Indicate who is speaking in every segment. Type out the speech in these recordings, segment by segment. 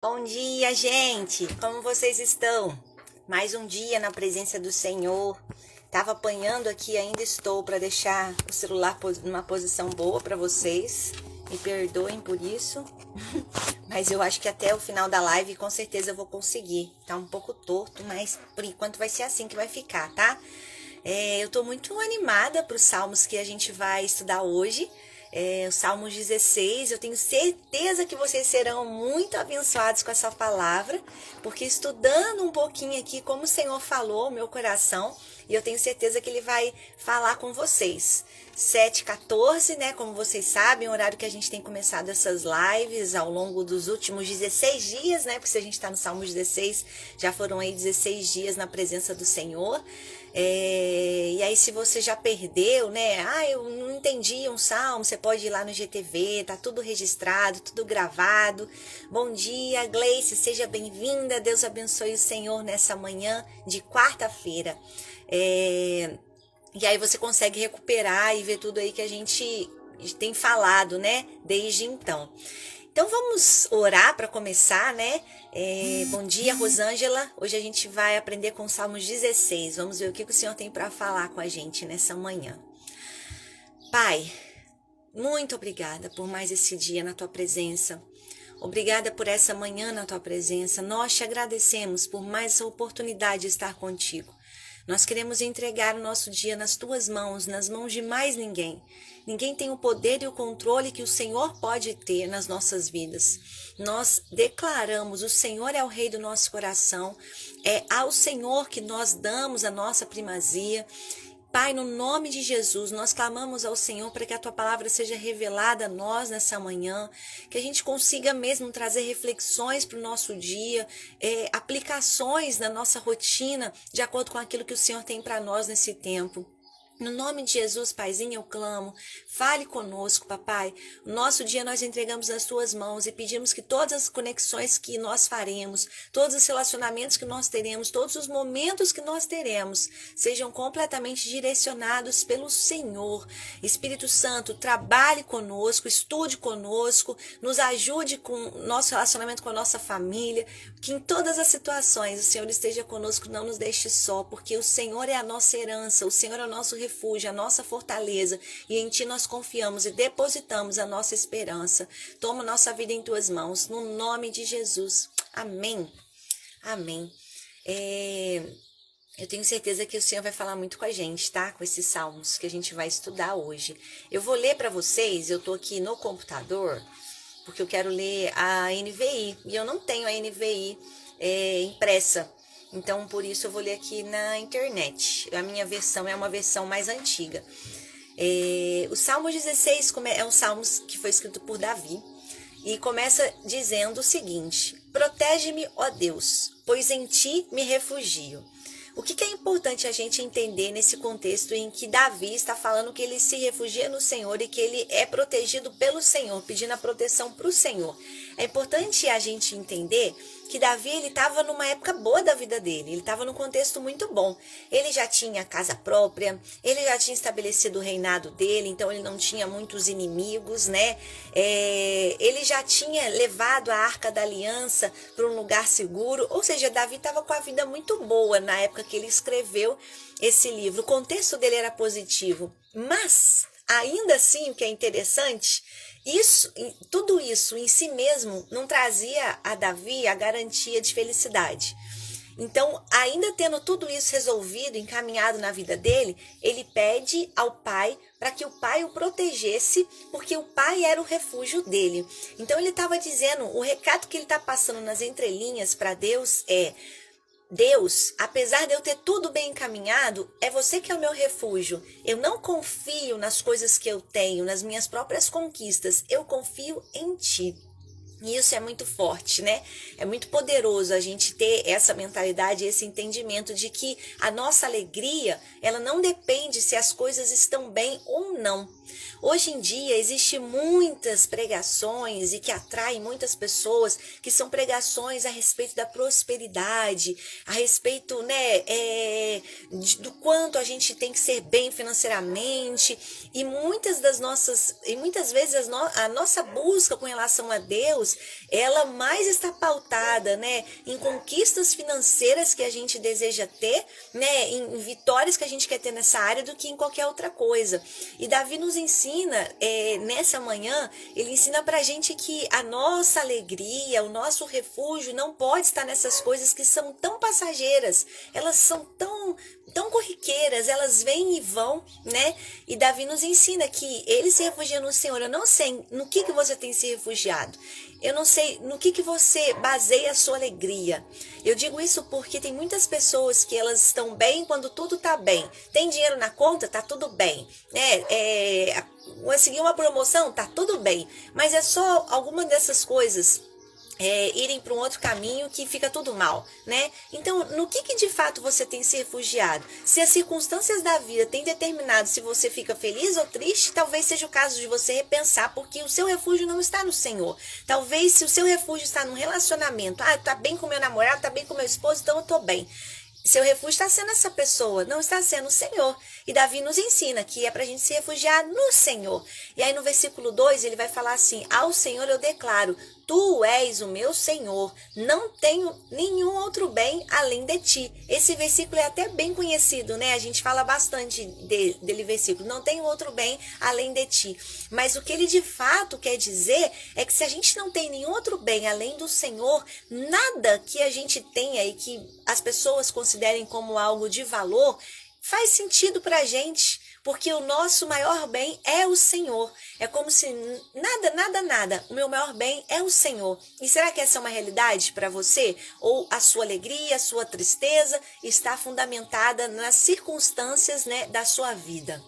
Speaker 1: Bom dia, gente! Como vocês estão? Mais um dia na presença do Senhor. Tava apanhando aqui, ainda estou para deixar o celular numa posição boa para vocês. Me perdoem por isso, mas eu acho que até o final da live com certeza eu vou conseguir. Tá um pouco torto, mas por enquanto vai ser assim que vai ficar, tá? Eu tô muito animada para os salmos que a gente vai estudar hoje. O Salmos 16, eu tenho certeza que vocês serão muito abençoados com essa palavra, porque estudando um pouquinho aqui como o Senhor falou, meu coração, e eu tenho certeza que Ele vai falar com vocês. 7h14, né, como vocês sabem, o horário que a gente tem começado essas lives ao longo dos últimos 16 dias, né, porque se a gente está no Salmos 16, já foram aí 16 dias na presença do Senhor. E aí se você já perdeu, né? Eu não entendi um salmo, você pode ir lá no GTV, tá tudo registrado, tudo gravado. Bom dia, Gleice, seja bem-vinda, Deus abençoe o Senhor nessa manhã de quarta-feira. E aí você consegue recuperar e ver tudo aí que a gente tem falado, né? Desde então. Então vamos orar para começar, né? Bom dia, Rosângela. Hoje a gente vai aprender com o Salmos 16. Vamos ver o que o Senhor tem para falar com a gente nessa manhã. Pai, muito obrigada por mais esse dia na tua presença. Obrigada por essa manhã na tua presença. Nós te agradecemos por mais essa oportunidade de estar contigo. Nós queremos entregar o nosso dia nas tuas mãos, nas mãos de mais ninguém. Ninguém tem o poder e o controle que o Senhor pode ter nas nossas vidas. Nós declaramos, o Senhor é o Rei do nosso coração, é ao Senhor que nós damos a nossa primazia. Pai, no nome de Jesus, nós clamamos ao Senhor para que a Tua palavra seja revelada a nós nessa manhã, que a gente consiga mesmo trazer reflexões para o nosso dia, aplicações na nossa rotina, de acordo com aquilo que o Senhor tem para nós nesse tempo. No nome de Jesus, Paizinho, eu clamo, fale conosco, papai. O nosso dia nós entregamos nas tuas mãos e pedimos que todas as conexões que nós faremos, todos os relacionamentos que nós teremos, todos os momentos que nós teremos, sejam completamente direcionados pelo Senhor. Espírito Santo, trabalhe conosco, estude conosco, nos ajude com o nosso relacionamento com a nossa família, que em todas as situações o Senhor esteja conosco, não nos deixe só, porque o Senhor é a nossa herança, o Senhor é o nosso refúgio, a nossa fortaleza, e em Ti nós confiamos e depositamos a nossa esperança. Toma nossa vida em Tuas mãos, no nome de Jesus. Amém. Amém. Eu tenho certeza que o Senhor vai falar muito com a gente, tá? Com esses salmos que a gente vai estudar hoje. Eu vou ler para vocês, eu tô aqui no computador, porque eu quero ler a NVI, e eu não tenho a NVI impressa. Então, por isso eu vou ler aqui na internet. A minha versão é uma versão mais antiga. O Salmo 16 é um salmo que foi escrito por Davi e começa dizendo o seguinte: protege-me, ó Deus, pois em ti me refugio. O que é importante a gente entender nesse contexto em que Davi está falando que ele se refugia no Senhor e que ele é protegido pelo Senhor, pedindo a proteção para o Senhor. É importante a gente entender que Davi estava numa época boa da vida dele, ele estava num contexto muito bom. Ele já tinha casa própria, ele já tinha estabelecido o reinado dele, então ele não tinha muitos inimigos, né? Ele já tinha levado a Arca da Aliança para um lugar seguro, ou seja, Davi estava com a vida muito boa na época que ele escreveu esse livro. O contexto dele era positivo, mas ainda assim, o que é interessante, tudo isso em si mesmo não trazia a Davi a garantia de felicidade. Então, ainda tendo tudo isso resolvido, encaminhado na vida dele, ele pede ao pai para que o pai o protegesse, porque o pai era o refúgio dele. Então, ele estava dizendo, o recado que ele está passando nas entrelinhas para Deus é: Deus, apesar de eu ter tudo bem encaminhado, é você que é o meu refúgio. Eu não confio nas coisas que eu tenho, nas minhas próprias conquistas. Eu confio em ti. E isso é muito forte, né? É muito poderoso a gente ter essa mentalidade, esse entendimento de que a nossa alegria, ela não depende se as coisas estão bem ou não. Hoje em dia existe muitas pregações e que atraem muitas pessoas, que são pregações a respeito da prosperidade, a respeito, né, do quanto a gente tem que ser bem financeiramente, e muitas vezes a nossa busca com relação a Deus, ela mais está pautada, né, em conquistas financeiras que a gente deseja ter, né, em vitórias que a gente quer ter nessa área, do que em qualquer outra coisa. E Davi nos ensina, nessa manhã, ele ensina pra gente que a nossa alegria, o nosso refúgio não pode estar nessas coisas que são tão passageiras, elas são tão corriqueiras, elas vêm e vão, né? E Davi nos ensina que ele se refugia no Senhor. Eu não sei no que você tem se refugiado. Eu não sei no que você baseia a sua alegria. Eu digo isso porque tem muitas pessoas que elas estão bem quando tudo tá bem. Tem dinheiro na conta, tá tudo bem. Conseguir uma promoção, tá tudo bem. Mas é só alguma dessas coisas irem para um outro caminho que fica tudo mal, né? Então, no que de fato você tem se refugiado? Se as circunstâncias da vida têm determinado se você fica feliz ou triste, talvez seja o caso de você repensar, porque o seu refúgio não está no Senhor. Talvez, se o seu refúgio está num relacionamento, tá bem com meu namorado, tá bem com meu esposo, então eu tô bem. Seu refúgio está sendo essa pessoa, não está sendo o Senhor. E Davi nos ensina que é para a gente se refugiar no Senhor. E aí no versículo 2 ele vai falar assim: ao Senhor eu declaro, tu és o meu Senhor, não tenho nenhum outro bem além de ti. Esse versículo é até bem conhecido, né? A gente fala bastante dele versículo, não tenho outro bem além de ti. Mas o que ele de fato quer dizer é que se a gente não tem nenhum outro bem além do Senhor, nada que a gente tenha e que as pessoas considerem como algo de valor faz sentido pra gente, porque o nosso maior bem é o Senhor. É como se nada, o meu maior bem é o Senhor. E será que essa é uma realidade para você? Ou a sua alegria, a sua tristeza está fundamentada nas circunstâncias, né, da sua vida?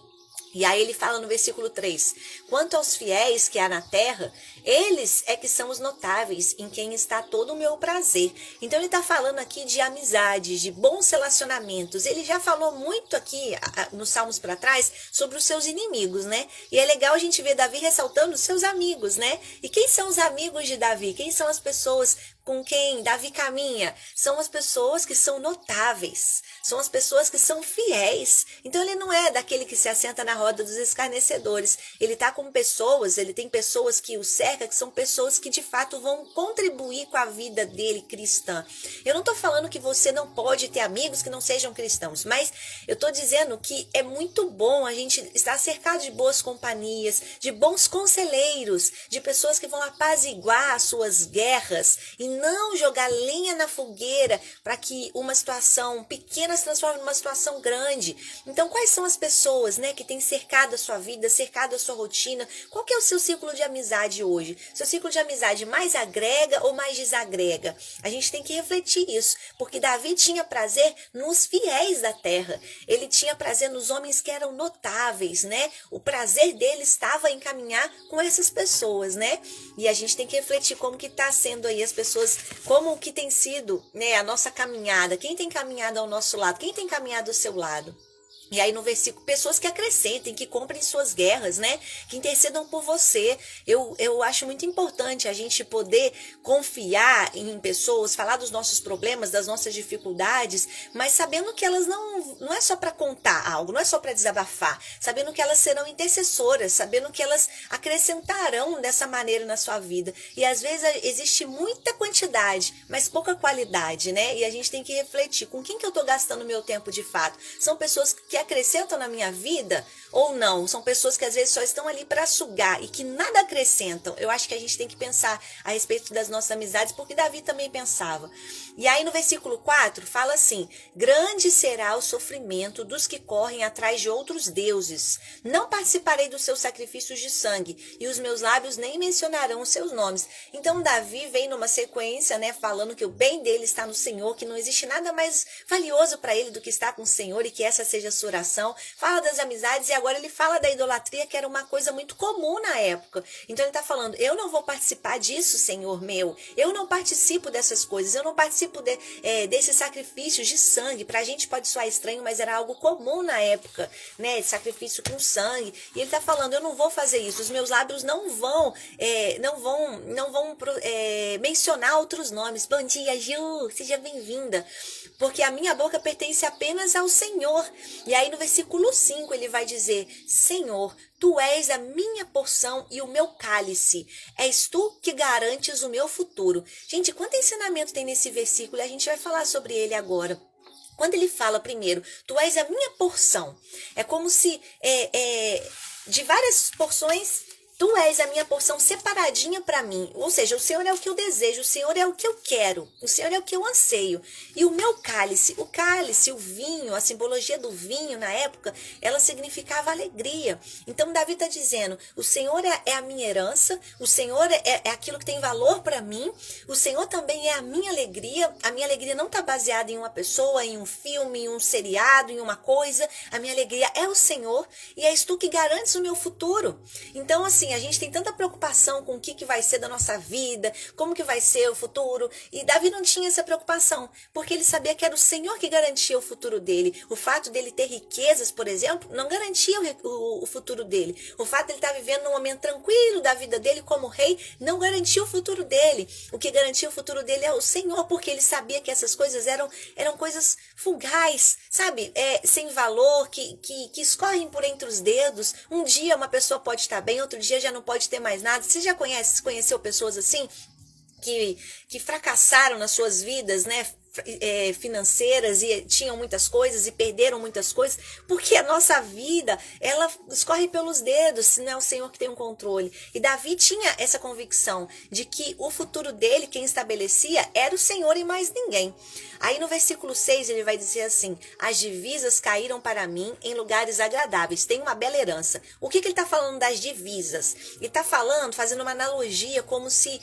Speaker 1: E aí ele fala no versículo 3, quanto aos fiéis que há na terra, eles é que são os notáveis, em quem está todo o meu prazer. Então ele está falando aqui de amizades, de bons relacionamentos. Ele já falou muito aqui, nos Salmos para trás, sobre os seus inimigos, né? E é legal a gente ver Davi ressaltando os seus amigos, né? E quem são os amigos de Davi? Quem são as pessoas com quem Davi caminha? São as pessoas que são notáveis, são as pessoas que são fiéis. Então ele não é daquele que se assenta na roda dos escarnecedores. Ele está com pessoas, ele tem pessoas que o cercam, que são pessoas que de fato vão contribuir com a vida dele cristã. Eu não estou falando que você não pode ter amigos que não sejam cristãos, mas eu estou dizendo que é muito bom a gente estar cercado de boas companhias, de bons conselheiros, de pessoas que vão apaziguar as suas guerras e não jogar lenha na fogueira para que uma situação pequena se transforme numa situação grande. Então, quais são as pessoas, né, que têm cercado a sua vida, cercado a sua rotina? Qual que é o seu círculo de amizade hoje? Seu círculo de amizade mais agrega ou mais desagrega? A gente tem que refletir isso, porque Davi tinha prazer nos fiéis da terra. Ele tinha prazer nos homens que eram notáveis, né? O prazer dele estava em caminhar com essas pessoas, né? E a gente tem que refletir como que está sendo aí as pessoas, como que tem sido, né, a nossa caminhada, quem tem caminhado ao nosso lado, quem tem caminhado ao seu lado. E aí no versículo, pessoas que acrescentem, que comprem suas guerras, né? Que intercedam por você. Eu acho muito importante a gente poder confiar em pessoas, falar dos nossos problemas, das nossas dificuldades, mas sabendo que elas não é só para contar algo, não é só para desabafar, sabendo que elas serão intercessoras, sabendo que elas acrescentarão dessa maneira na sua vida. E às vezes existe muita quantidade, mas pouca qualidade, né? E a gente tem que refletir, com quem que eu estou gastando meu tempo de fato? São pessoas que acrescentam na minha vida ou não? São pessoas que às vezes só estão ali para sugar e que nada acrescentam. Eu acho que a gente tem que pensar a respeito das nossas amizades, porque Davi também pensava. E aí no versículo 4 fala assim: grande será o sofrimento dos que correm atrás de outros deuses. Não participarei dos seus sacrifícios de sangue, e os meus lábios nem mencionarão os seus nomes. Então Davi vem numa sequência, né, falando que o bem dele está no Senhor, que não existe nada mais valioso para ele do que estar com o Senhor, e que essa seja a sua adoração, fala das amizades e agora ele fala da idolatria, que era uma coisa muito comum na época. Então ele está falando, eu não vou participar disso, Senhor meu, eu não participo dessas coisas, eu não participo desses sacrifícios de sangue. Pra gente pode soar estranho, mas era algo comum na época, né, de sacrifício com sangue. E ele está falando, eu não vou fazer isso, os meus lábios não vão mencionar outros nomes. Bom dia, Ju, seja bem-vinda. Porque a minha boca pertence apenas ao Senhor. E aí no versículo 5 ele vai dizer, Senhor, tu és a minha porção e o meu cálice. És tu que garantes o meu futuro. Gente, quanto ensinamento tem nesse versículo? A gente vai falar sobre ele agora. Quando ele fala primeiro, tu és a minha porção. É como se de várias porções, tu és a minha porção separadinha para mim. Ou seja, o Senhor é o que eu desejo, o Senhor é o que eu quero, o Senhor é o que eu anseio. E o meu cálice, o vinho, a simbologia do vinho na época, ela significava alegria. Então Davi está dizendo, o Senhor é a minha herança, o Senhor é aquilo que tem valor para mim, o Senhor também é a minha alegria não está baseada em uma pessoa, em um filme, em um seriado, em uma coisa, a minha alegria é o Senhor e és tu que garantes o meu futuro. Então assim, a gente tem tanta preocupação com o que vai ser da nossa vida, como que vai ser o futuro. E Davi não tinha essa preocupação, porque ele sabia que era o Senhor que garantia o futuro dele. O fato dele ter riquezas, por exemplo, não garantia o futuro dele. O fato de ele estar vivendo num momento tranquilo da vida dele como rei, não garantia o futuro dele. O que garantia o futuro dele é o Senhor, porque ele sabia que essas coisas eram coisas fugais, sabe? Sem valor, que escorrem por entre os dedos. Um dia uma pessoa pode estar bem, outro dia já não pode ter mais nada. Você já conheceu pessoas assim que fracassaram nas suas vidas, né? Financeiras e tinham muitas coisas e perderam muitas coisas, porque a nossa vida, ela escorre pelos dedos, se não é o Senhor que tem o controle. E Davi tinha essa convicção de que o futuro dele, quem estabelecia, era o Senhor e mais ninguém. Aí no versículo 6 ele vai dizer assim, as divisas caíram para mim em lugares agradáveis, tem uma bela herança. O que ele está falando das divisas? Ele está fazendo uma analogia como se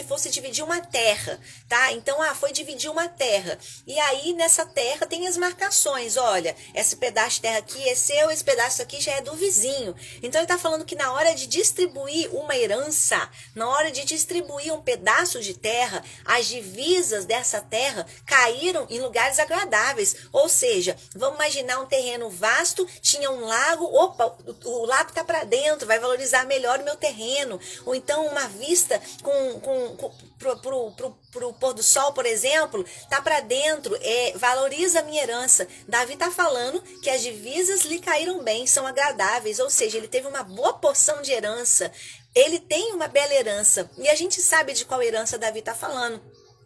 Speaker 1: fosse dividir uma terra, tá? Então, foi dividir uma terra. E aí, nessa terra, tem as marcações. Olha, esse pedaço de terra aqui é seu, esse pedaço aqui já é do vizinho. Então, ele está falando que na hora de distribuir uma herança, na hora de distribuir um pedaço de terra, as divisas dessa terra caíram em lugares agradáveis. Ou seja, vamos imaginar um terreno vasto, tinha um lago, opa, o lago está para dentro, vai valorizar melhor o meu terreno. Ou então, uma vista pro pôr do sol, por exemplo, tá para dentro, valoriza a minha herança. Davi tá falando que as divisas lhe caíram bem, são agradáveis, ou seja, ele teve uma boa porção de herança, ele tem uma bela herança, e a gente sabe de qual herança Davi tá falando.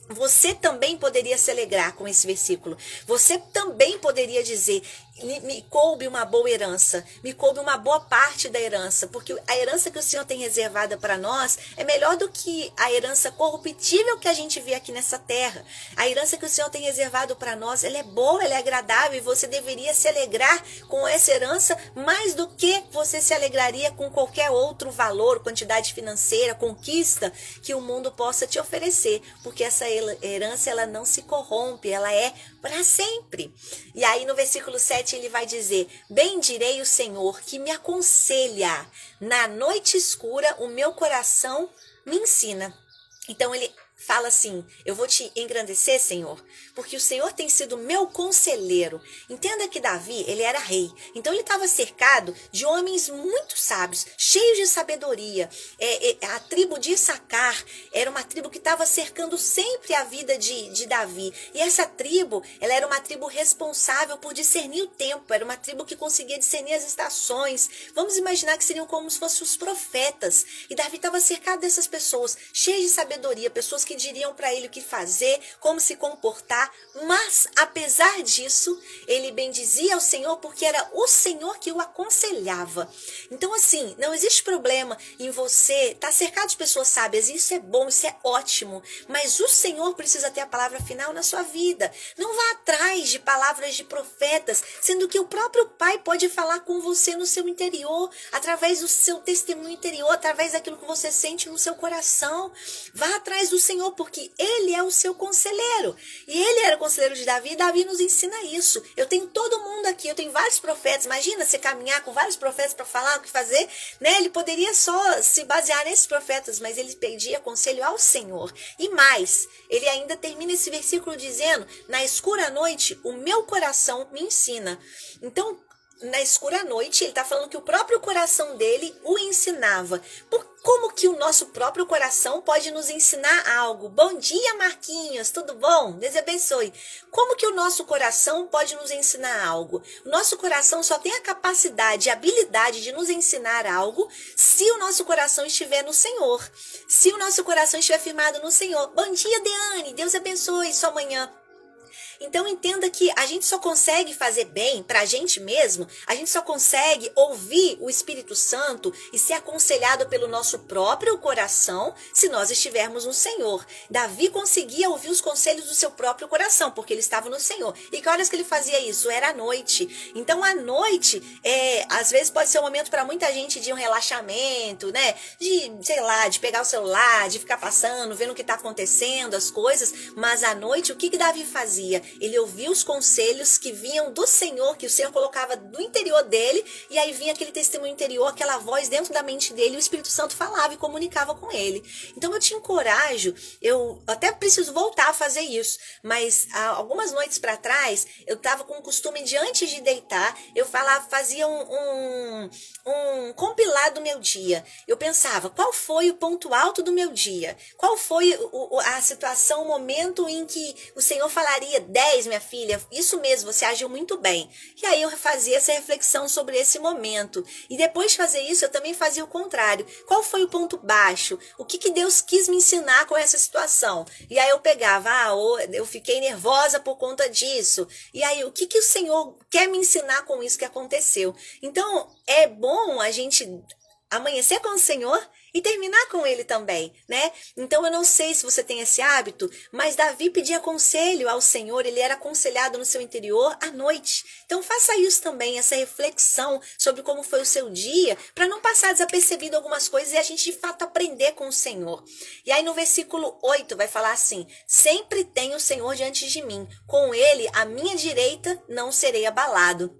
Speaker 1: Você também poderia se alegrar com esse versículo. Você também poderia dizer, me coube uma boa herança, me coube uma boa parte da herança, porque a herança que o Senhor tem reservada para nós é melhor do que a herança corruptível que a gente vê aqui nessa terra. A herança que o Senhor tem reservado para nós, ela é boa, ela é agradável, e você deveria se alegrar com essa herança mais do que você se alegraria com qualquer outro valor, quantidade financeira, conquista que o mundo possa te oferecer, porque essa herança, ela não se corrompe, ela é para sempre. E aí no versículo 7 ele vai dizer, bendirei o Senhor que me aconselha, na noite escura o meu coração me ensina. Então ele fala assim, eu vou te engrandecer, Senhor, porque o Senhor tem sido meu conselheiro. Entenda que Davi, ele era rei. Então ele estava cercado de homens muito sábios, cheios de sabedoria. A tribo de Issacar era uma tribo que estava cercando sempre a vida de Davi. E essa tribo, ela era uma tribo responsável por discernir o tempo. Era uma tribo que conseguia discernir as estações. Vamos imaginar que seriam como se fossem os profetas. E Davi estava cercado dessas pessoas, cheias de sabedoria, pessoas que diriam para ele o que fazer, como se comportar, mas apesar disso, ele bendizia ao Senhor porque era o Senhor que o aconselhava. Então assim, não existe problema em você estar cercado de pessoas sábias, isso é bom, isso é ótimo, mas o Senhor precisa ter a palavra final na sua vida. Não vá atrás de palavras de profetas, sendo que o próprio Pai pode falar com você no seu interior, através do seu testemunho interior, através daquilo que você sente no seu coração. Vá atrás do Senhor Senhor, porque ele é o seu conselheiro. E ele era o conselheiro de Davi, e Davi nos ensina isso. Eu tenho todo mundo aqui, eu tenho vários profetas. Imagina você caminhar com vários profetas para falar o que fazer, né? Ele poderia só se basear nesses profetas, mas ele pedia conselho ao Senhor. E mais, ele ainda termina esse versículo dizendo: na escura noite, o meu coração me ensina. Então, na escura noite, ele está falando que o próprio coração dele o ensinava. Como que o nosso próprio coração pode nos ensinar algo? Bom dia, Marquinhos, tudo bom? Deus abençoe. Como que o nosso coração pode nos ensinar algo? O nosso coração só tem a capacidade, a habilidade de nos ensinar algo se o nosso coração estiver no Senhor. Se o nosso coração estiver firmado no Senhor. Bom dia, Deane, Deus abençoe sua manhã. Então entenda que a gente só consegue fazer bem pra gente mesmo, a gente só consegue ouvir o Espírito Santo e ser aconselhado pelo nosso próprio coração se nós estivermos no Senhor. Davi conseguia ouvir os conselhos do seu próprio coração, porque ele estava no Senhor. E que horas que ele fazia isso? Era à noite. Então à noite, às vezes pode ser um momento para muita gente de um relaxamento, né? De, sei lá, de pegar o celular, de ficar passando, vendo o que está acontecendo, as coisas. Mas à noite, o que Davi fazia? Ele ouvia os conselhos que vinham do Senhor, que o Senhor colocava no interior dele, e aí vinha aquele testemunho interior, aquela voz dentro da mente dele, e o Espírito Santo falava e comunicava com ele. Então eu te encorajo, eu até preciso voltar a fazer isso, mas algumas noites para trás, eu estava com o costume de antes de deitar, eu fazia um compilado do meu dia. Eu pensava, qual foi o ponto alto do meu dia? Qual foi a situação, o momento em que o Senhor falaria: 10, minha filha, isso mesmo, você agiu muito bem. E aí eu fazia essa reflexão sobre esse momento. E depois de fazer isso, eu também fazia o contrário. Qual foi o ponto baixo? O que Deus quis me ensinar com essa situação? E aí eu pegava, eu fiquei nervosa por conta disso. E aí, o que o Senhor quer me ensinar com isso que aconteceu? Então, é bom a gente amanhecer com o Senhor e terminar com ele também, né? Então eu não sei se você tem esse hábito, mas Davi pedia conselho ao Senhor, ele era aconselhado no seu interior à noite. Então faça isso também, essa reflexão sobre como foi o seu dia, para não passar desapercebido algumas coisas e a gente de fato aprender com o Senhor. E aí no versículo 8 vai falar assim: sempre tenho o Senhor diante de mim, com ele à minha direita não serei abalado.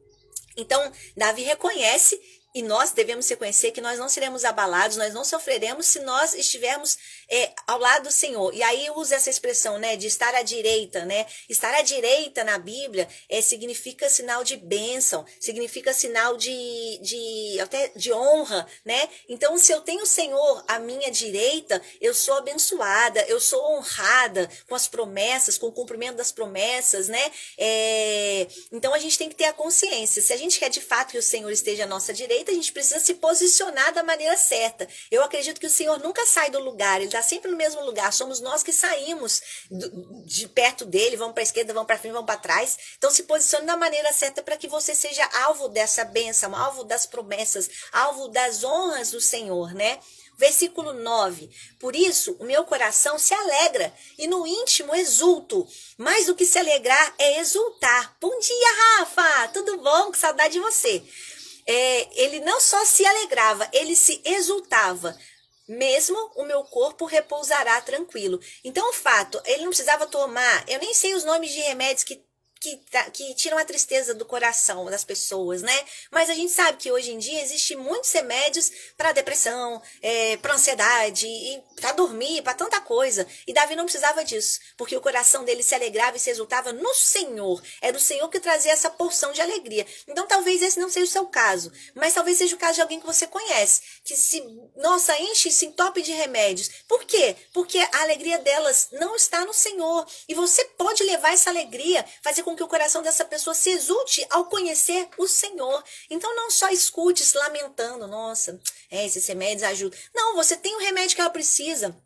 Speaker 1: Então Davi reconhece, e nós devemos reconhecer que nós não seremos abalados, nós não sofreremos se nós estivermos ao lado do Senhor. E aí usa essa expressão, né, de estar à direita, né? Estar à direita na Bíblia significa sinal de bênção, significa sinal até de honra, né? Então, se eu tenho o Senhor à minha direita, eu sou abençoada, eu sou honrada com as promessas, com o cumprimento das promessas, né? Então, a gente tem que ter a consciência. Se a gente quer de fato que o Senhor esteja à nossa direita, a gente precisa se posicionar da maneira certa. Eu acredito que o Senhor nunca sai do lugar, ele está sempre no mesmo lugar. Somos nós que saímos de perto dele, vamos para a esquerda, vamos para frente, vamos para trás. Então se posicione da maneira certa para que você seja alvo dessa bênção, alvo das promessas, alvo das honras do Senhor, né? Versículo 9, por isso o meu coração se alegra e no íntimo exulto, mais do que se alegrar é exultar. Bom dia, Rafa, tudo bom? Que saudade de você. Ele não só se alegrava, ele se exultava. Mesmo o meu corpo repousará tranquilo. Então o fato, ele não precisava tomar, eu nem sei os nomes de remédios que tiram a tristeza do coração das pessoas, né? Mas a gente sabe que hoje em dia existem muitos remédios para depressão, para ansiedade, e para dormir, para tanta coisa. E Davi não precisava disso, porque o coração dele se alegrava e se exultava no Senhor. Era o Senhor que trazia essa porção de alegria. Então talvez esse não seja o seu caso, mas talvez seja o caso de alguém que você conhece, que se entope de remédios. Por quê? Porque a alegria delas não está no Senhor. E você pode levar essa alegria, fazer com que o coração dessa pessoa se exulte ao conhecer o Senhor. Então não só escute se lamentando, nossa, esses remédios ajudam. Não, você tem o remédio que ela precisa.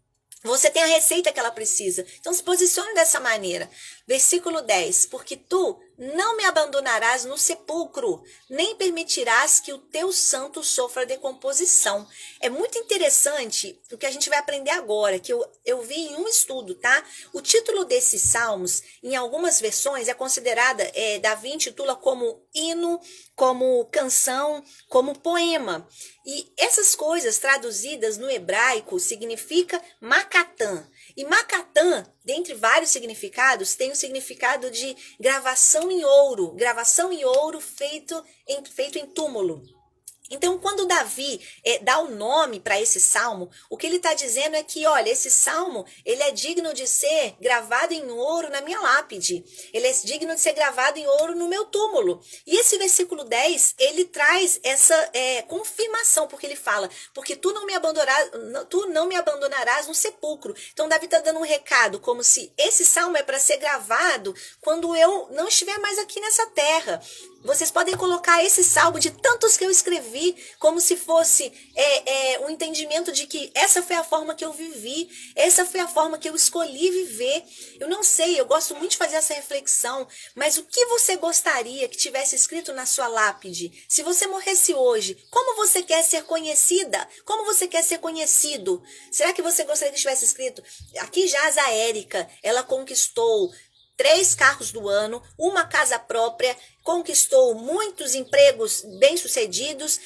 Speaker 1: Você tem a receita que ela precisa. Então se posicione dessa maneira. Versículo 10. Porque tu não me abandonarás no sepulcro, nem permitirás que o teu santo sofra decomposição. É muito interessante o que a gente vai aprender agora, que eu vi em um estudo, tá? O título desses salmos, em algumas versões, é considerada, Davi intitula como hino, como canção, como poema. E essas coisas traduzidas no hebraico significa macatã. E Macatã, dentre vários significados, tem o significado de gravação em ouro feito em túmulo. Então, quando Davi dá o nome para esse salmo, o que ele está dizendo é que, olha, esse salmo, ele é digno de ser gravado em ouro na minha lápide. Ele é digno de ser gravado em ouro no meu túmulo. E esse versículo 10, ele traz essa confirmação, porque ele fala, porque tu não me abandonarás no sepulcro. Então, Davi está dando um recado, como se esse salmo é para ser gravado quando eu não estiver mais aqui nessa terra. Vocês podem colocar esse salmo de tantos que eu escrevi como se fosse um entendimento de que essa foi a forma que eu vivi, essa foi a forma que eu escolhi viver. Eu não sei, eu gosto muito de fazer essa reflexão, mas o que você gostaria que tivesse escrito na sua lápide? Se você morresse hoje, como você quer ser conhecida? Como você quer ser conhecido? Será que você gostaria que tivesse escrito? Aqui jaz a Érica, ela conquistou 3 carros do ano, uma casa própria, conquistou muitos empregos bem-sucedidos.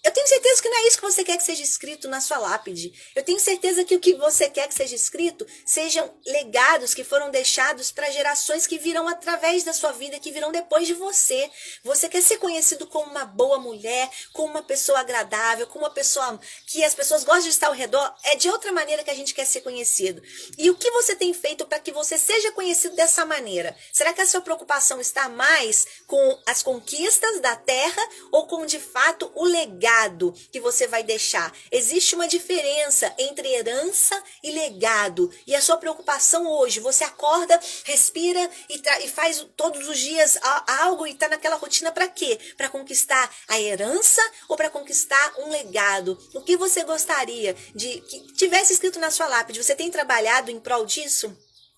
Speaker 1: Eu tenho certeza que não é isso que você quer que seja escrito na sua lápide. Eu tenho certeza que o que você quer que seja escrito sejam legados que foram deixados para gerações que virão através da sua vida, que virão depois de você. Você quer ser conhecido como uma boa mulher, como uma pessoa agradável, como uma pessoa que as pessoas gostam de estar ao redor. É de outra maneira que a gente quer ser conhecido. E o que você tem feito para que você seja conhecido dessa maneira? Será que a sua preocupação está mais com as conquistas da terra ou com, de fato, o legado que você vai deixar? Existe uma diferença entre herança e legado. E a sua preocupação hoje, você acorda, respira e faz todos os dias algo e está naquela rotina para quê? Para conquistar a herança ou para conquistar um legado? O que você gostaria de que tivesse escrito na sua lápide? Você tem trabalhado em prol disso?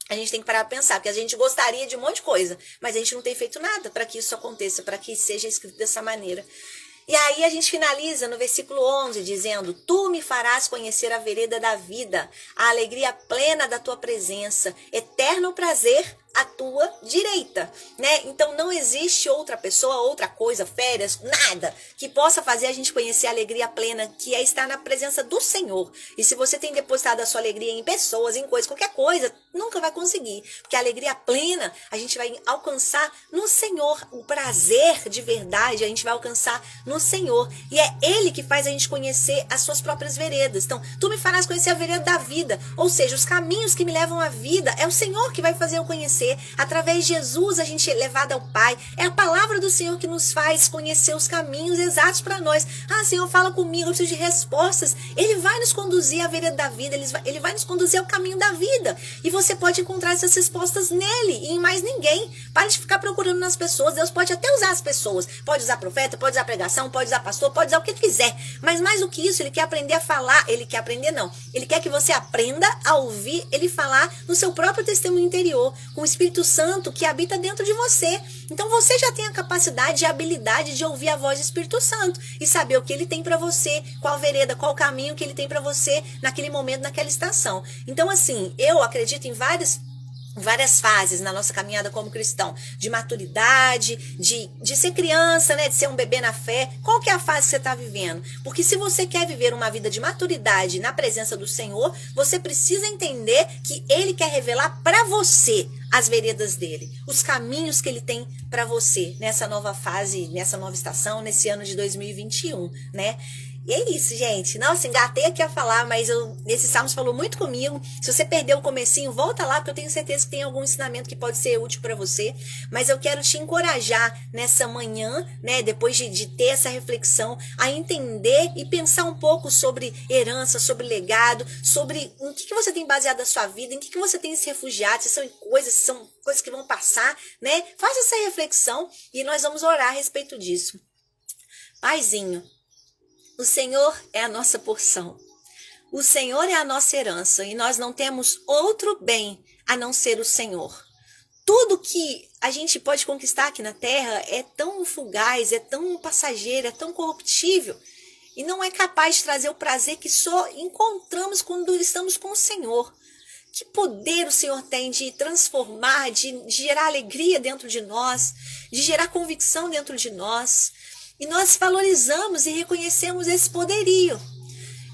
Speaker 1: A gente tem que parar para pensar, porque a gente gostaria de um monte de coisa, mas a gente não tem feito nada para que isso aconteça, para que seja escrito dessa maneira. E aí a gente finaliza no versículo 11, dizendo, tu me farás conhecer a vereda da vida, a alegria plena da tua presença, eterno prazer à tua direita, né? Então não existe outra pessoa, outra coisa, férias, nada que possa fazer a gente conhecer a alegria plena, que é estar na presença do Senhor. E se você tem depositado a sua alegria em pessoas, em coisas, qualquer coisa, nunca vai conseguir, porque a alegria plena a gente vai alcançar no Senhor, o prazer de verdade a gente vai alcançar no Senhor, e é Ele que faz a gente conhecer as suas próprias veredas. Então, tu me farás conhecer a vereda da vida, ou seja, os caminhos que me levam à vida, é o Senhor que vai fazer eu conhecer. Através de Jesus a gente é levado ao Pai. É a palavra do Senhor que nos faz conhecer os caminhos exatos para nós. Ah, Senhor, fala comigo, eu preciso de respostas. Ele vai nos conduzir à vereda da vida, ele vai nos conduzir ao caminho da vida. E você pode encontrar essas respostas nele e em mais ninguém. Pare de ficar procurando nas pessoas. Deus pode até usar as pessoas. Pode usar profeta, pode usar pregação, pode usar pastor, pode usar o que ele quiser. Mas mais do que isso, ele quer aprender a falar. Ele quer aprender, não. Ele quer que você aprenda a ouvir ele falar no seu próprio testemunho interior, com o Espírito Santo que habita dentro de você. Então você já tem a capacidade e a habilidade de ouvir a voz do Espírito Santo e saber o que ele tem para você, qual vereda, qual caminho que ele tem para você naquele momento, naquela estação. Então assim, eu acredito em várias fases na nossa caminhada como cristão, de maturidade, de ser criança, né, de ser um bebê na fé. Qual que é a fase que você está vivendo? Porque se você quer viver uma vida de maturidade na presença do Senhor, você precisa entender que Ele quer revelar para você as veredas dele, os caminhos que ele tem para você nessa nova fase, nessa nova estação, nesse ano de 2021, né? E é isso, gente. Nossa, engatei aqui a falar, mas esse Salmos falou muito comigo. Se você perdeu o comecinho, volta lá, porque eu tenho certeza que tem algum ensinamento que pode ser útil para você. Mas eu quero te encorajar nessa manhã, né, depois de ter essa reflexão, a entender e pensar um pouco sobre herança, sobre legado, sobre em que você tem baseado a sua vida, em que você tem se refugiado, se são coisas que vão passar, né? Faça essa reflexão e nós vamos orar a respeito disso. Paizinho, o Senhor é a nossa porção. O Senhor é a nossa herança e nós não temos outro bem a não ser o Senhor. Tudo que a gente pode conquistar aqui na terra é tão fugaz, é tão passageiro, é tão corruptível e não é capaz de trazer o prazer que só encontramos quando estamos com o Senhor. Que poder o Senhor tem de transformar, de gerar alegria dentro de nós, de gerar convicção dentro de nós. E nós valorizamos e reconhecemos esse poderio.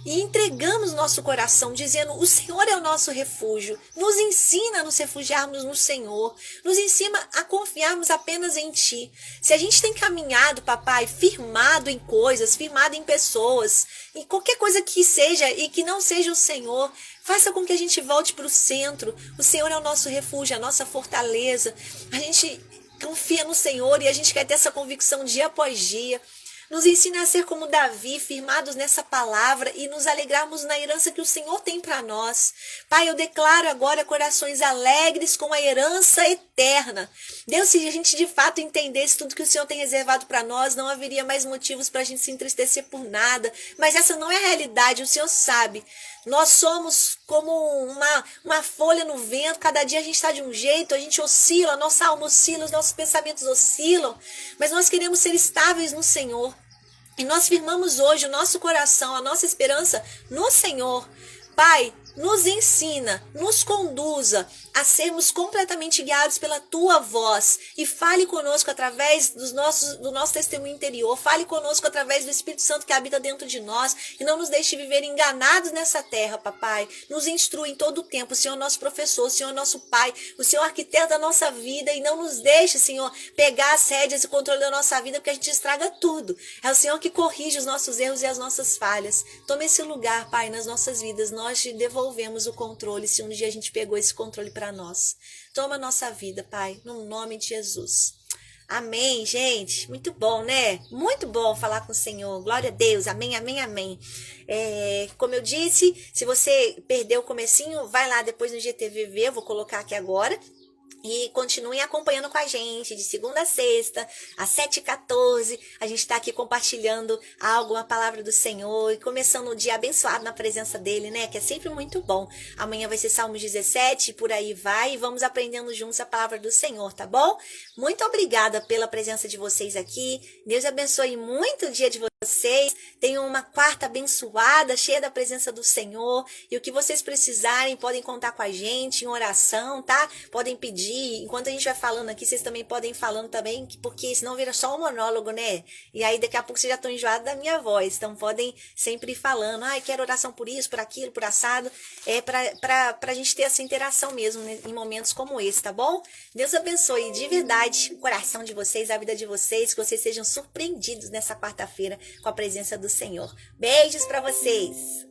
Speaker 1: e entregamos nosso coração, dizendo: o Senhor é o nosso refúgio. Nos ensina a nos refugiarmos no Senhor. Nos ensina a confiarmos apenas em Ti. Se a gente tem caminhado, papai, firmado em coisas, firmado em pessoas, em qualquer coisa que seja e que não seja o Senhor, faça com que a gente volte para o centro. O Senhor é o nosso refúgio, a nossa fortaleza. A gente confia no Senhor e a gente quer ter essa convicção dia após dia. Nos ensina a ser como Davi, firmados nessa palavra e nos alegrarmos na herança que o Senhor tem para nós. Pai, eu declaro agora corações alegres com a herança eterna. Deus, se a gente de fato entendesse tudo que o Senhor tem reservado para nós, não haveria mais motivos para a gente se entristecer por nada. Mas essa não é a realidade, o Senhor sabe. Nós somos como uma folha no vento, cada dia a gente está de um jeito, a gente oscila, nossa alma oscila, os nossos pensamentos oscilam, mas nós queremos ser estáveis no Senhor. E nós firmamos hoje o nosso coração, a nossa esperança no Senhor. Pai, nos ensina, nos conduza a sermos completamente guiados pela Tua voz e fale conosco através do nosso testemunho interior, fale conosco através do Espírito Santo que habita dentro de nós e não nos deixe viver enganados nessa terra, papai. Nos instrui em todo o tempo, o Senhor é nosso professor, o Senhor é nosso Pai, o Senhor é arquiteto da nossa vida e não nos deixe, Senhor, pegar as rédeas e controle da nossa vida porque a gente estraga tudo. É o Senhor que corrige os nossos erros e as nossas falhas. Tome esse lugar, Pai, nas nossas vidas. Nós te devolvemos o controle se um dia a gente pegou esse controle para nós. Toma a nossa vida, Pai, no nome de Jesus. Amém, gente. Muito bom, né? Muito bom falar com o Senhor. Glória a Deus. Amém, amém, amém. Como eu disse, se você perdeu o comecinho, vai lá depois no GTVV, eu vou colocar aqui agora. E continuem acompanhando com a gente, de segunda a sexta, às 7h14. A gente está aqui compartilhando algo, uma palavra do Senhor, e começando o dia abençoado na presença dele, né? Que é sempre muito bom. Amanhã vai ser Salmos 17, e por aí vai, e vamos aprendendo juntos a palavra do Senhor, tá bom? Muito obrigada pela presença de vocês aqui. Deus abençoe muito o dia de vocês. Tenham uma quarta abençoada, cheia da presença do Senhor. E o que vocês precisarem, podem contar com a gente em oração, tá? Podem pedir. Enquanto a gente vai falando aqui, vocês também podem ir falando também, porque senão vira só um monólogo, né? E aí daqui a pouco vocês já estão enjoados da minha voz. Então podem sempre ir falando. Quero oração por isso, por aquilo, por assado. Pra gente ter essa interação mesmo, né? Em momentos como esse, tá bom? Deus abençoe de verdade o coração de vocês, a vida de vocês. Que vocês sejam surpreendidos nessa quarta-feira com a presença do Senhor. Beijos pra vocês!